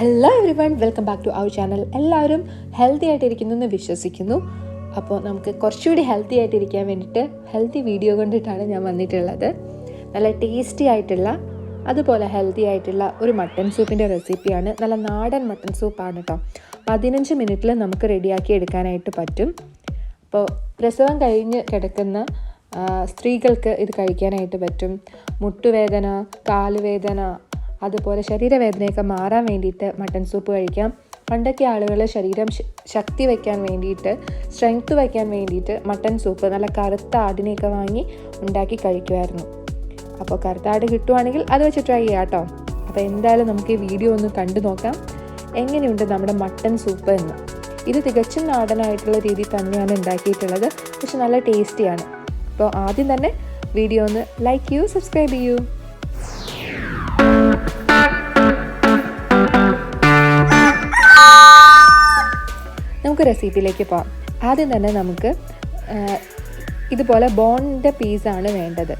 Hello everyone, welcome back to our channel. എല്ലാവരും healthy ആയിട്ടിരിക്കുന്നു എന്ന് വിശ്വസിക്കുന്നു. അപ്പോൾ നമുക്ക് കുറച്ചുകൂടി ഹെൽത്തി ആയിട്ടിരിക്കാൻ വേണ്ടിയിട്ട് ഹെൽത്തി വീഡിയോ കൊണ്ടിട്ടാണ് ഞാൻ വന്നിട്ടുള്ളത്. നല്ല ടേസ്റ്റി ആയിട്ടുള്ള അതുപോലെ ഹെൽത്തി ആയിട്ടുള്ള ഒരു മട്ടൺ സൂപ്പിൻ്റെ റെസിപ്പിയാണ്. നല്ല നാടൻ മട്ടൺ സൂപ്പാണ് കേട്ടോ. 15 മിനിറ്റിൽ നമുക്ക് റെഡിയാക്കി എടുക്കാനായിട്ട് പറ്റും. അപ്പോൾ പ്രസവം കഴിഞ്ഞ് കിടക്കുന്ന സ്ത്രീകൾക്ക് ഇത് കഴിക്കാനായിട്ട് പറ്റും. മുട്ടുവേദന, കാലുവേദന, അതുപോലെ ശരീരവേദനയൊക്കെ മാറാൻ വേണ്ടിയിട്ട് മട്ടൺ സൂപ്പ് കഴിക്കാം. പണ്ടൊക്കെ ആളുകൾ ശരീരം ശക്തി വയ്ക്കാൻ വേണ്ടിയിട്ട്, സ്ട്രെങ്ത്ത് വയ്ക്കാൻ വേണ്ടിയിട്ട് മട്ടൺ സൂപ്പ് നല്ല കറുത്ത ആടിനെയൊക്കെ വാങ്ങി ഉണ്ടാക്കി കഴിക്കുമായിരുന്നു. അപ്പോൾ കറുത്ത ആട് കിട്ടുവാണെങ്കിൽ അത് വെച്ച് ട്രൈ ചെയ്യാം കേട്ടോ. അപ്പോൾ എന്തായാലും നമുക്ക് ഈ വീഡിയോ ഒന്ന് കണ്ടു നോക്കാം, എങ്ങനെയുണ്ട് നമ്മുടെ മട്ടൺ സൂപ്പ് എന്ന്. ഇത് തികച്ചും നാടനായിട്ടുള്ള രീതിയിൽ തന്നെയാണ് ഉണ്ടാക്കിയിട്ടുള്ളത്, പക്ഷെ നല്ല ടേസ്റ്റിയാണ്. അപ്പോൾ ആദ്യം തന്നെ വീഡിയോ ഒന്ന് ലൈക്ക് ചെയ്യൂ, സബ്സ്ക്രൈബ് ചെയ്യൂ. നമുക്ക് റെസിപ്പിയിലേക്ക് പോകാം. ആദ്യം തന്നെ നമുക്ക് ഇതുപോലെ ബോണിൻ്റെ പീസാണ് വേണ്ടത്.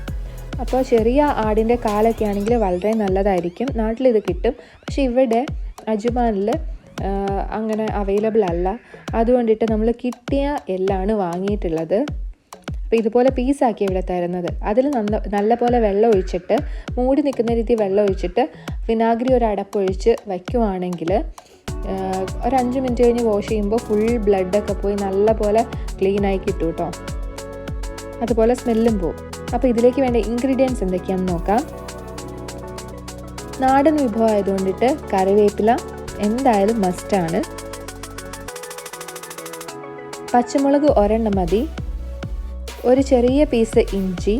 അപ്പോൾ ചെറിയ ആടിൻ്റെ കാലൊക്കെ ആണെങ്കിൽ വളരെ നല്ലതായിരിക്കും, നാട്ടിലിത് കിട്ടും. പക്ഷേ ഇവിടെ അജ്മാനിൽ അങ്ങനെ അവൈലബിൾ അല്ല. അതുകൊണ്ടിട്ട് നമ്മൾ കിട്ടിയ എല്ലാമാണ് വാങ്ങിയിട്ടുള്ളത്. അപ്പോൾ ഇതുപോലെ പീസാക്കി ഇവിടെ തരുന്നത്. അതിൽ നല്ലപോലെ വെള്ളം ഒഴിച്ചിട്ട്, മൂടി നിൽക്കുന്ന രീതി വെള്ളം ഒഴിച്ചിട്ട് വിനാഗിരി ഒരു അടപ്പൊഴിച്ച് വയ്ക്കുവാണെങ്കിൽ ഒരു 5 മിനിറ്റ് കഴിഞ്ഞ് വാഷ് ചെയ്യുമ്പോൾ ഫുൾ ബ്ലഡൊക്കെ പോയി നല്ലപോലെ ക്ലീനായി കിട്ടും കേട്ടോ. അതുപോലെ സ്മെല്ലും പോവും. അപ്പോൾ ഇതിലേക്ക് വേണ്ട ഇൻഗ്രീഡിയൻസ് എന്തൊക്കെയാണെന്ന് നോക്കാം. നാടൻ വിഭവം ആയതുകൊണ്ടിട്ട് കറിവേപ്പില എന്തായാലും മസ്റ്റാണ്. പച്ചമുളക് ഒരെണ്ണം മതി. ഒരു ചെറിയ പീസ് ഇഞ്ചി,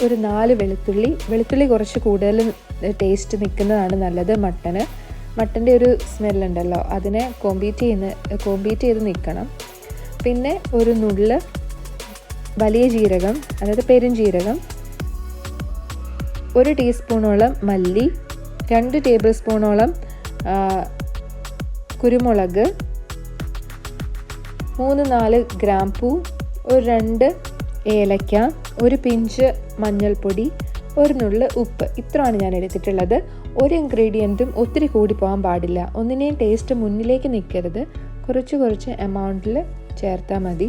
ഒരു 4 വെളുത്തുള്ളി കുറച്ച് കൂടുതൽ ടേസ്റ്റ് നിൽക്കുന്നതാണ് നല്ലത്. മട്ടൻ്റെ ഒരു സ്മെല്ലുണ്ടല്ലോ, അതിനെ കോമ്പീറ്റ് ചെയ്ത് നിൽക്കണം. പിന്നെ ഒരു നുള്ള് വലിയ ജീരകം, അതായത് പെരുംജീരകം, 1 ടീസ്പൂണോളം മല്ലി, 2 ടേബിൾ സ്പൂണോളം കുരുമുളക്, 3-4 ഗ്രാമ്പൂ, ഒരു 2 ഏലക്ക, ഒരു പിഞ്ച് മഞ്ഞൾപ്പൊടി, ഒരു നുള്ള് ഉപ്പ്. ഇത്രയാണ് ഞാൻ എടുത്തിട്ടുള്ളത്. ഒരു ഇൻഗ്രീഡിയൻറ്റും ഒത്തിരി കൂടി പോകാൻ പാടില്ല. ഒന്നിനെയും ടേസ്റ്റ് മുന്നിലേക്ക് നിൽക്കരുത്. കുറച്ച് എമൗണ്ടിൽ ചേർത്താൽ മതി.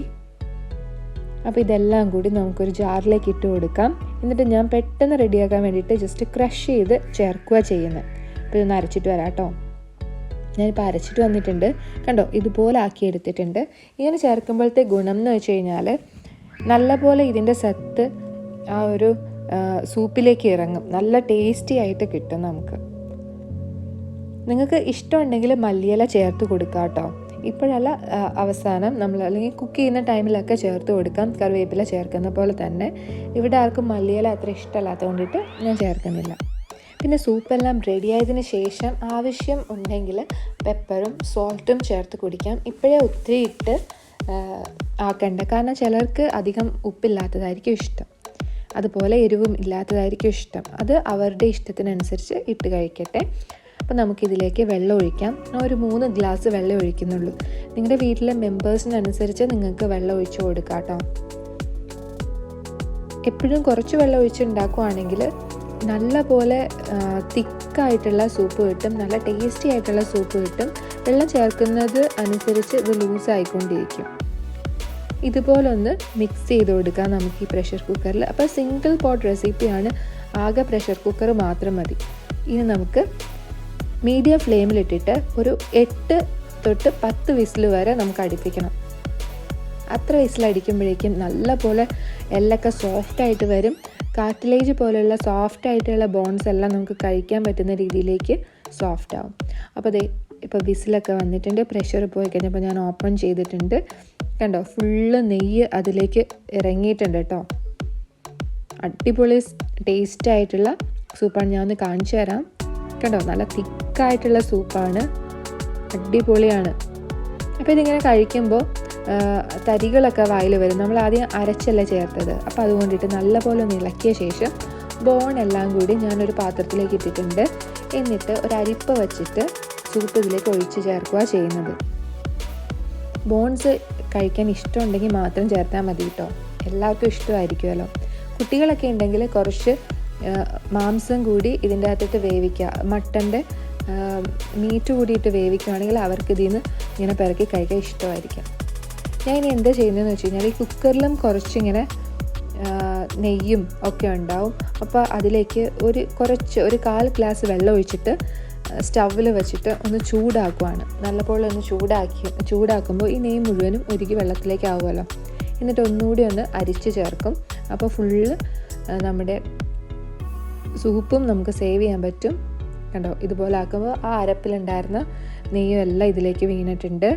അപ്പോൾ ഇതെല്ലാം കൂടി നമുക്കൊരു ജാറിലേക്ക് ഇട്ട് കൊടുക്കാം. എന്നിട്ട് ഞാൻ പെട്ടെന്ന് റെഡിയാക്കാൻ വേണ്ടിയിട്ട് ജസ്റ്റ് ക്രഷ് ചെയ്ത് ചേർക്കുക ചെയ്യുന്നത്. അപ്പോൾ ഇതൊന്ന് അരച്ചിട്ട് വരാം കേട്ടോ. ഞാനിപ്പോൾ അരച്ചിട്ട് വന്നിട്ടുണ്ട്. കണ്ടോ, ഇതുപോലെ ആക്കി എടുത്തിട്ടുണ്ട്. ഇങ്ങനെ ചേർക്കുമ്പോഴത്തെ ഗുണം എന്ന് വെച്ച് കഴിഞ്ഞാൽ നല്ലപോലെ ഇതിൻ്റെ സത്ത് ആ ഒരു സൂപ്പിലേക്ക് ഇറങ്ങും. നല്ല ടേസ്റ്റി ആയിട്ട് കിട്ടും നമുക്ക്. നിങ്ങൾക്ക് ഇഷ്ടമുണ്ടെങ്കിൽ മല്ലിയില ചേർത്ത് കൊടുക്കാം കേട്ടോ. ഇപ്പോഴല്ല, അവസാനം നമ്മൾ അല്ലെങ്കിൽ കുക്ക് ചെയ്യുന്ന ടൈമിലൊക്കെ ചേർത്ത് കൊടുക്കാം, കറിവേപ്പില ചേർക്കുന്ന പോലെ തന്നെ. ഇവിടെ ആർക്കും മല്ലിയില അത്ര ഇഷ്ടമല്ലാത്തത് കൊണ്ടിട്ട് ഞാൻ ചേർക്കുന്നില്ല. പിന്നെ സൂപ്പെല്ലാം റെഡിയായതിന് ശേഷം ആവശ്യം ഉണ്ടെങ്കിൽ പെപ്പറും സോൾട്ടും ചേർത്ത് കുടിക്കാം. ഇപ്പോഴേ ഒത്തിരി ഇട്ട് ആക്കണ്ട, കാരണം ചിലർക്ക് അധികം ഉപ്പില്ലാത്തതായിരിക്കും ഇഷ്ടം, അതുപോലെ എരിവും ഇല്ലാത്തതായിരിക്കും ഇഷ്ടം. അത് അവരുടെ ഇഷ്ടത്തിനനുസരിച്ച് ഇട്ട് കഴിക്കട്ടെ. അപ്പോൾ നമുക്കിതിലേക്ക് വെള്ളം ഒഴിക്കാം. ഒരു 3 ഗ്ലാസ് വെള്ളം ഒഴിക്കുന്നുള്ളൂ. നിങ്ങളുടെ വീട്ടിലെ മെമ്പേഴ്സിനനുസരിച്ച് നിങ്ങൾക്ക് വെള്ളം ഒഴിച്ച് കൊടുക്കാം കേട്ടോ. എപ്പോഴും കുറച്ച് വെള്ളം ഒഴിച്ച് ഉണ്ടാക്കുവാണെങ്കിൽ നല്ല പോലെ തിക്കായിട്ടുള്ള സൂപ്പ് കിട്ടും, നല്ല ടേസ്റ്റി ആയിട്ടുള്ള സൂപ്പ് കിട്ടും. വെള്ളം ചേർക്കുന്നത് അനുസരിച്ച് ഇത് ലൂസായിക്കൊണ്ടിരിക്കും. ഇതുപോലൊന്ന് മിക്സ് ചെയ്ത് കൊടുക്കാം നമുക്ക് ഈ പ്രഷർ കുക്കറിൽ. അപ്പോൾ സിംഗിൾ പോട്ട് റെസിപ്പിയാണ്, ആകെ പ്രഷർ കുക്കർ മാത്രം മതി. ഇനി നമുക്ക് മീഡിയം ഫ്ലെയിമിലിട്ടിട്ട് ഒരു 8 തൊട്ട് 10 വിസിൽ വരെ നമുക്ക് അടുപ്പിക്കണം. അത്ര വിസിലടിക്കുമ്പോഴേക്കും നല്ല പോലെ എല്ലൊക്കെ സോഫ്റ്റായിട്ട് വരും. കാർട്ടിലേജ് പോലെയുള്ള സോഫ്റ്റ് ആയിട്ടുള്ള ബോൺസ് എല്ലാം നമുക്ക് കഴിക്കാൻ പറ്റുന്ന രീതിയിലേക്ക് സോഫ്റ്റ് ആവും. അപ്പോൾ ഇപ്പോൾ വിസിലൊക്കെ വന്നിട്ടുണ്ട്. പ്രഷർ പോയി കഴിഞ്ഞപ്പോൾ ഞാൻ ഓപ്പൺ ചെയ്തിട്ടുണ്ട്. കണ്ടോ, ഫുള്ള് നെയ്യ് അതിലേക്ക് ഇറങ്ങിയിട്ടുണ്ട് കേട്ടോ. അടിപൊളി ടേസ്റ്റായിട്ടുള്ള സൂപ്പാണ്. ഞാൻ ഒന്ന് കാണിച്ചു തരാം. കണ്ടോ, നല്ല തിക്കായിട്ടുള്ള സൂപ്പാണ്, അടിപൊളിയാണ്. അപ്പോൾ ഇതിങ്ങനെ കഴിക്കുമ്പോൾ തരികളൊക്കെ വായിൽ വരും. നമ്മൾ ആദ്യം അരച്ചല്ല ചേർത്തത്. അപ്പോൾ അതുകൊണ്ടിട്ട് നല്ലപോലെ ഒന്ന് ഇളക്കിയ ശേഷം ബോണെല്ലാം കൂടി ഞാനൊരു പാത്രത്തിലേക്ക് ഇട്ടിട്ടുണ്ട്. എന്നിട്ട് ഒരു അരിപ്പ വച്ചിട്ട് സൂപ്പ് ഇതിലേക്ക് ഒഴിച്ച് ചേർക്കുക ചെയ്യുന്നത്. ബോൺസ് കഴിക്കാൻ ഇഷ്ടമുണ്ടെങ്കിൽ മാത്രം ചേർത്താൽ മതി കേട്ടോ. എല്ലാവർക്കും ഇഷ്ടമായിരിക്കുമല്ലോ. കുട്ടികളൊക്കെ ഉണ്ടെങ്കിൽ കുറച്ച് മാംസം കൂടി ഇതിൻ്റെ അകത്തിട്ട് വേവിക്കുക. മട്ടൻ്റെ മീറ്റ് കൂടിയിട്ട് വേവിക്കുകയാണെങ്കിൽ അവർക്ക് ഇതിൽ നിന്ന് ഇങ്ങനെ പിറക്കി കഴിക്കാൻ ഇഷ്ടമായിരിക്കും. ഞാൻ ഇനി എന്താ ചെയ്യുന്നതെന്ന് വെച്ച് കഴിഞ്ഞാൽ ഈ കുക്കറിലും കുറച്ചിങ്ങനെ നെയ്യും ഒക്കെ ഉണ്ടാവും. അപ്പോൾ അതിലേക്ക് ഒരു 1/4 ഗ്ലാസ് വെള്ളം ഒഴിച്ചിട്ട് സ്റ്റൗവിൽ വെച്ചിട്ട് ഒന്ന് ചൂടാക്കുവാണ്. നല്ലപോലെ ഒന്ന് ചൂടാക്കുമ്പോൾ ഈ നെയ്യ് മുഴുവനും ഉരുകി വെള്ളത്തിലേക്ക് ആവുമല്ലോ. എന്നിട്ട് ഒന്നുകൂടി ഒന്ന് അരിച്ച് ചേർക്കും. അപ്പോൾ ഫുള്ള് നമ്മുടെ സൂപ്പും നമുക്ക് സേവ് ചെയ്യാൻ പറ്റും. കണ്ടോ, ഇതുപോലെ ആക്കുമ്പോൾ ആ അരപ്പിലുണ്ടായിരുന്ന നെയ്യും എല്ലാം ഇതിലേക്ക് വീണിട്ടുണ്ട്.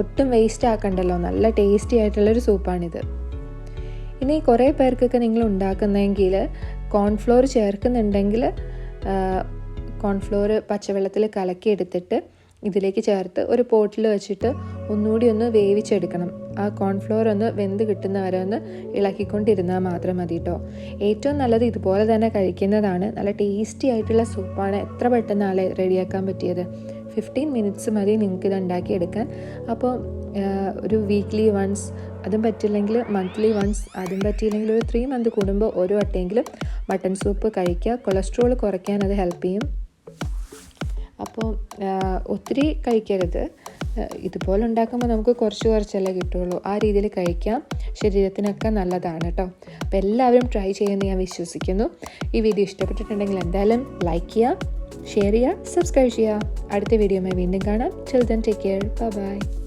ഒട്ടും വേസ്റ്റ് ആക്കണ്ടല്ലോ, നല്ല ടേസ്റ്റി ആയിട്ടുള്ളൊരു സൂപ്പാണിത്. ഇനി കുറേ പേർക്കൊക്കെ നിങ്ങൾ ഉണ്ടാക്കുന്നതെങ്കിൽ കോൺഫ്ലോർ ചേർക്കുന്നുണ്ടെങ്കിൽ കോൺഫ്ലോർ പച്ചവെള്ളത്തിൽ കലക്കിയെടുത്തിട്ട് ഇതിലേക്ക് ചേർത്ത് ഒരു പോട്ടിൽ വെച്ചിട്ട് ഒന്നുകൂടി ഒന്ന് വേവിച്ചെടുക്കണം. ആ കോൺഫ്ലോർ ഒന്ന് വെന്ത് കിട്ടുന്ന വരെ ഒന്ന് ഇളക്കിക്കൊണ്ടിരുന്നാൽ മാത്രം മതി കേട്ടോ. ഏറ്റവും നല്ലത് ഇതുപോലെ തന്നെ കഴിക്കുന്നതാണ്. നല്ല ടേസ്റ്റി ആയിട്ടുള്ള സൂപ്പാണ്. എത്ര പെട്ടെന്നാണ് റെഡിയാക്കാൻ പറ്റിയത്. 15 മിനിറ്റ്സ് മതി നിങ്ങൾക്കിത് ഉണ്ടാക്കിയെടുക്കാൻ. അപ്പോൾ ഒരു വീക്ക്ലി വൺസ്, അതും പറ്റില്ലെങ്കിൽ മന്ത്ലി വൺസ്, അതും പറ്റിയില്ലെങ്കിൽ ഒരു 3 മന്ത് കൂടുമ്പോൾ ഒരു വട്ടമെങ്കിലും മട്ടൺ സൂപ്പ് കഴിക്കുക. കൊളസ്ട്രോൾ കുറയ്ക്കാൻ അത് ഹെൽപ്പ് ചെയ്യും. അപ്പോൾ ഒത്തിരി കഴിക്കരുത്. ഇതുപോലെ ഉണ്ടാക്കുമ്പോൾ നമുക്ക് കുറച്ചല്ലേ കിട്ടുള്ളൂ. ആ രീതിയിൽ കഴിക്കാം. ശരീരത്തിനൊക്കെ നല്ലതാണ് കേട്ടോ. അപ്പോൾ എല്ലാവരും ട്രൈ ചെയ്യുമെന്ന് ഞാൻ വിശ്വസിക്കുന്നു. ഈ വീഡിയോ ഇഷ്ടപ്പെട്ടിട്ടുണ്ടെങ്കിൽ എന്തായാലും ലൈക്ക് ചെയ്യുക, ഷെയർ ചെയ്യുക, സബ്സ്ക്രൈബ് ചെയ്യുക. അടുത്ത വീഡിയോയുമായി വീണ്ടും കാണാം. Till then, take care. Bye bye.